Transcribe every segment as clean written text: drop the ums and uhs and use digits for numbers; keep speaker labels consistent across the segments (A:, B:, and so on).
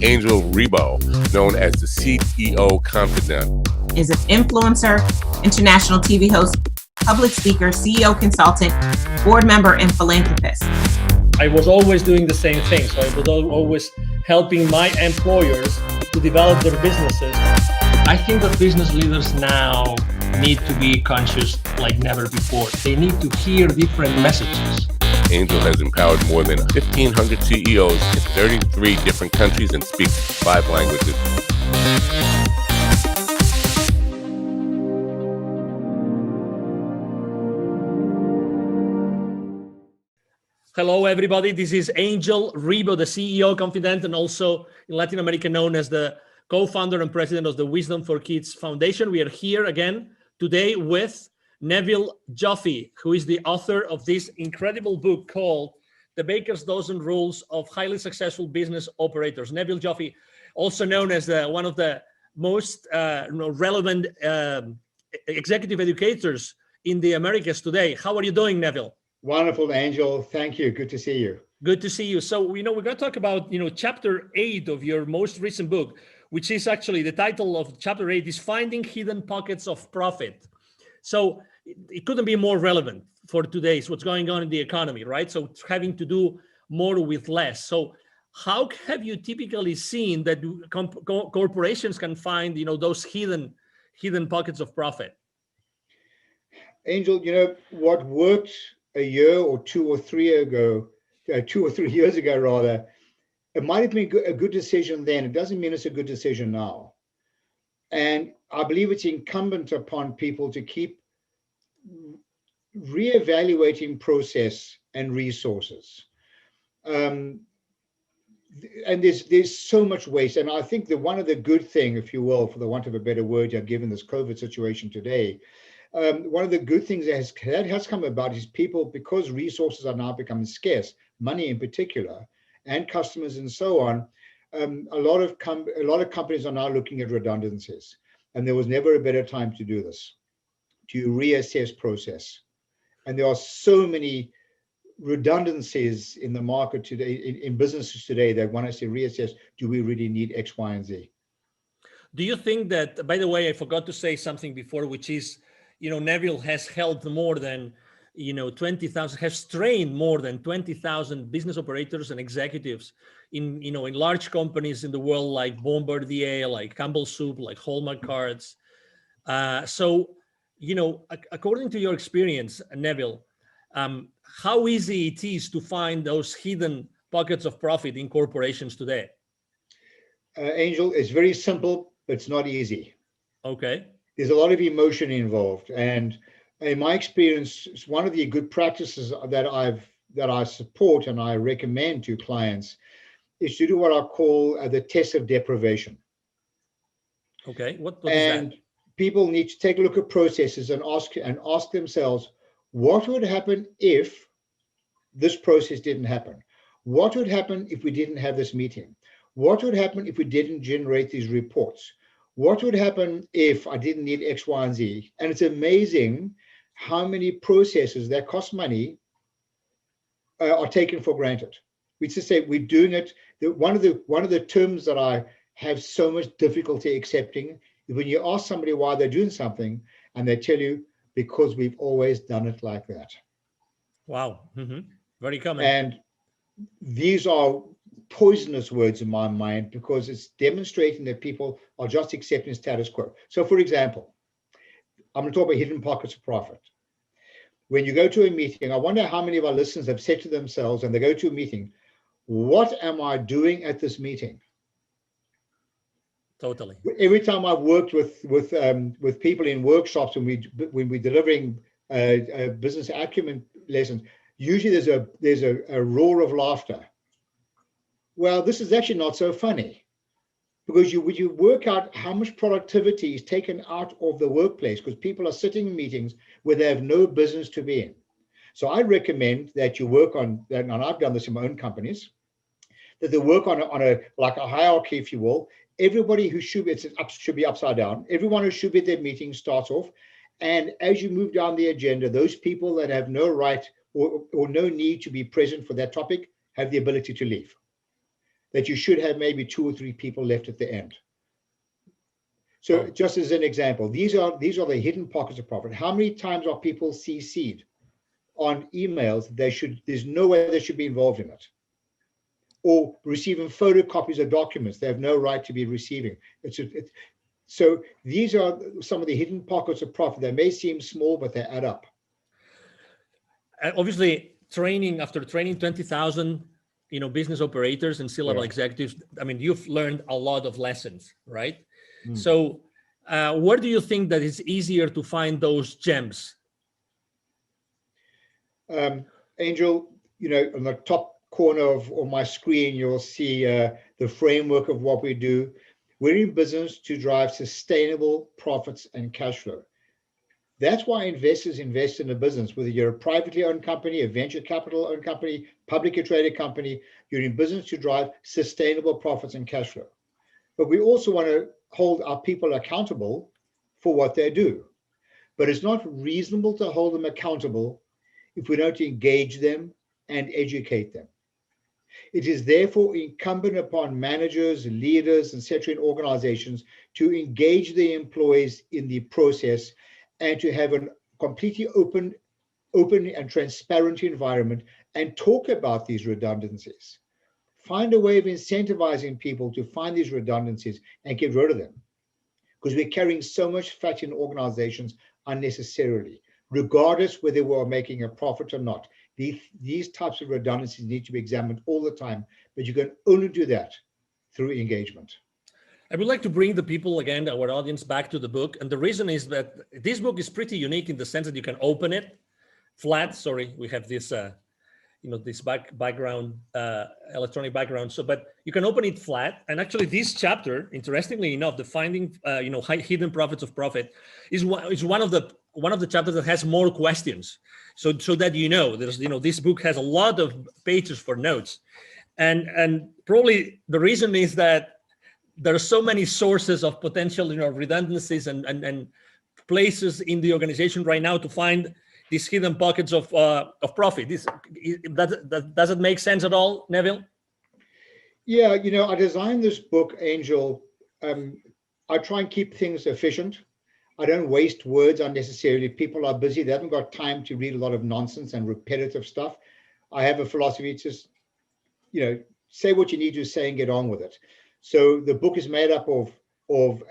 A: Angel Rebo, known as the CEO Confidant,
B: is an influencer, international TV host, public speaker, CEO consultant, board member, and philanthropist.
C: I was always doing the same thing. So I was always helping my employers to develop their businesses. I think that business leaders now need to be conscious like never before. They need to hear different messages.
A: Angel has empowered more than 1,500 CEOs in 33 different countries and speaks 5 languages.
C: Hello, everybody. This is Angel Rebo, the CEO Confidant, and also in Latin America known as the co-founder and president of the Wisdom for Kids Foundation. We are here again today with Neville Joffe, who is the author of this incredible book called The Baker's Dozen Rules of Highly Successful Business Operators. Neville Joffe, also known as one of the most relevant executive educators in the Americas today. How are you doing, Neville?
D: Wonderful, Angel. Thank you. Good to see you.
C: Good to see you. So, we're going to talk about, chapter 8 of your most recent book, which is actually the title of chapter 8 is Finding Hidden Pockets of Profit. So it couldn't be more relevant for today's what's going on in the economy, right? So it's having to do more with less. So how have you typically seen that corporations can find, those hidden pockets of profit?
D: Angel, what worked a year or 2 or 3 ago, 2 or 3 years ago, rather, it might have been a good decision then. It doesn't mean it's a good decision now. And I believe it's incumbent upon people to keep reevaluating process and resources. And there's so much waste. And I think that one of the good thing, if you will, for the want of a better word, given this COVID situation today, one of the good things that has come about is people, because resources are now becoming scarce, money in particular, and customers and so on, a lot of companies are now looking at redundancies. And there was never a better time to do this, to reassess process. And there are so many redundancies in the market today, in businesses today, that want us to reassess, do we really need X, Y, and Z?
C: Do you think that, by the way, I forgot to say something before, which is, Neville has helped more than, 20,000, has trained more than 20,000 business operators and executives in large companies in the world, like Bombardier, like Campbell Soup, like Hallmark Cards. So, according to your experience, Neville, how easy it is to find those hidden pockets of profit in corporations today?
D: Angel, it's very simple, but it's not easy.
C: Okay.
D: There's a lot of emotion involved. And in my experience, one of the good practices that I support and I recommend to clients is to do what I call the test of deprivation.
C: Okay, what is that?
D: People need to take a look at processes and ask themselves, what would happen if this process didn't happen? What would happen if we didn't have this meeting? What would happen if we didn't generate these reports? What would happen if I didn't need X, Y, and Z? And it's amazing how many processes that cost money are taken for granted. We just say we're doing it. One of the terms that I have so much difficulty accepting is when you ask somebody why they're doing something, and they tell you, because we've always done it like that.
C: Wow, very common.
D: And these are poisonous words in my mind, because it's demonstrating that people are just accepting status quo. So, for example, I'm going to talk about hidden pockets of profit. When you go to a meeting, I wonder how many of our listeners have said to themselves, and they go to a meeting, what am I doing at this meeting?
C: Totally.
D: Every time I've worked with people in workshops when we're delivering business acumen lessons, usually there's a roar of laughter. Well, this is actually not so funny, because you work out how much productivity is taken out of the workplace because people are sitting in meetings where they have no business to be in. So I recommend that you work on that, and I've done this in my own companies, that they work on a hierarchy, if you will. Everybody who should be upside down. Everyone who should be at their meeting starts off, and as you move down the agenda, those people that have no right or no need to be present for that topic have the ability to leave. that you should have maybe 2 or 3 people left at the end. So just as an example, these are the hidden pockets of profit. How many times are people CC'd on emails? There's no way they should be involved in it. Or receiving photocopies of documents they have no right to be receiving. So these are some of the hidden pockets of profit. They may seem small, but they add up.
C: Obviously, after training 20,000, business operators and C-level executives, I mean, you've learned a lot of lessons, right? So where do you think that it's easier to find those gems?
D: Angel, on the top corner of my screen, you'll see the framework of what we do. We're in business to drive sustainable profits and cash flow. That's why investors invest in a business, whether you're a privately owned company, a venture capital owned company, publicly traded company, you're in business to drive sustainable profits and cash flow. But we also want to hold our people accountable for what they do. But it's not reasonable to hold them accountable if we don't engage them and educate them. It is therefore incumbent upon managers, leaders, etc. in organizations to engage the employees in the process and to have a completely open and transparent environment and talk about these redundancies. Find a way of incentivizing people to find these redundancies and get rid of them. Because we're carrying so much fat in organizations unnecessarily, regardless whether we're making a profit or not. These types of redundancies need to be examined all the time, but you can only do that through engagement.
C: I would like to bring the people again, our audience, back to the book. And the reason is that this book is pretty unique in the sense that you can open it flat. Sorry, we have this, this background, electronic background. But you can open it flat. And actually this chapter, interestingly enough, the finding, hidden profits of profit is one of the chapters that has more questions. So that, there's, this book has a lot of pages for notes. And probably the reason is that there are so many sources of potential, redundancies and places in the organization right now to find these hidden pockets of profit. Does it make sense at all, Neville?
D: Yeah, I designed this book, Angel. I try and keep things efficient. I don't waste words unnecessarily. People are busy. They haven't got time to read a lot of nonsense and repetitive stuff. I have a philosophy, just, say what you need to say and get on with it. So the book is made up of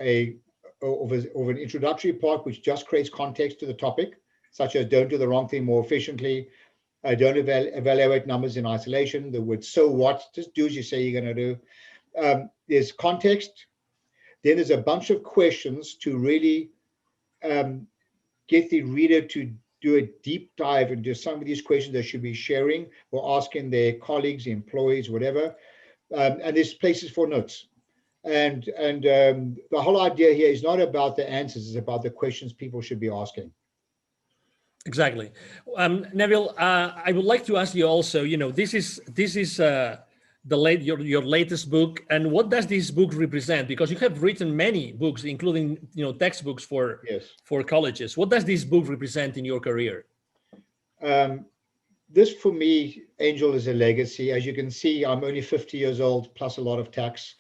D: an introductory part, which just creates context to the topic, such as don't do the wrong thing more efficiently, don't evaluate numbers in isolation, the word so what, just do as you say you're going to do. There's context. Then there's a bunch of questions to really get the reader to do a deep dive into some of these questions they should be sharing or asking their colleagues, employees, whatever. And there's places for notes. And the whole idea here is not about the answers, it's about the questions people should be asking.
C: Exactly. Neville, I would like to ask you also, this is your latest book, and what does this book represent? Because you have written many books, including textbooks for colleges. What does this book represent in your career?
D: This for me, Angel, is a legacy. As you can see, I'm only 50 years old, plus a lot of tax.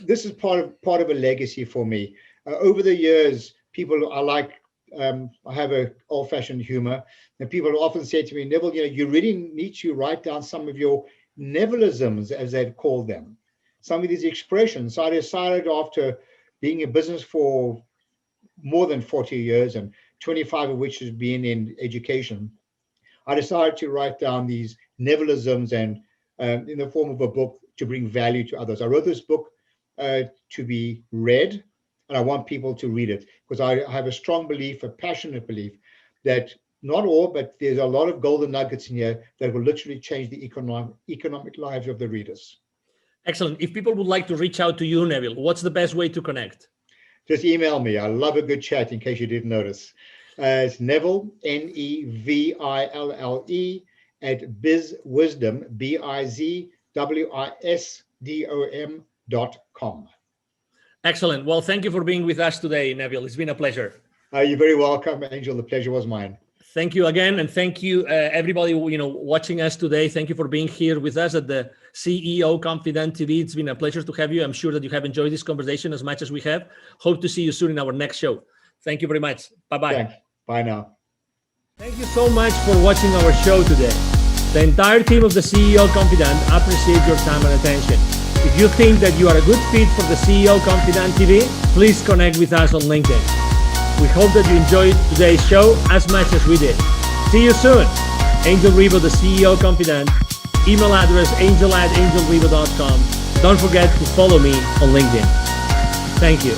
D: This is part of a legacy for me. Over the years, people are like, I have an old-fashioned humor, and people often say to me, Neville, you really need to write down some of your Nevilisms, as they've called them, some of these expressions. So I decided, after being in business for more than 40 years, and 25 of which has been in education, I decided to write down these Nevilisms and in the form of a book to bring value to others. I wrote this book to be read, and I want people to read it because I have a strong belief, a passionate belief, that not all, but there's a lot of golden nuggets in here that will literally change the economic lives of the readers. Excellent.
C: If people would like to reach out to you, Neville, what's the best way to connect?
D: Just email me. I love a good chat, in case you didn't notice. It's Neville, Neville, @bizwisdom, bizwisdom.com.
C: Excellent. Well, thank you for being with us today, Neville. It's been a pleasure.
D: You're very welcome, Angel. The pleasure was mine.
C: Thank you again, and thank you everybody watching us today. Thank you for being here with us at the CEO Confident TV. It's been a pleasure to have you. I'm sure that you have enjoyed this conversation as much as we have. Hope to see you soon in our next show. Thank you very much. Bye-bye.
D: Thanks. Bye now.
C: Thank you so much for watching our show today. The entire team of the CEO Confident appreciate your time and attention. If you think that you are a good fit for the CEO Confident TV, please connect with us on LinkedIn. We hope that you enjoyed today's show as much as we did. See you soon. Angel Ribo, the CEO Confident. Email address angel@angelribo.com. Don't forget to follow me on LinkedIn. Thank you.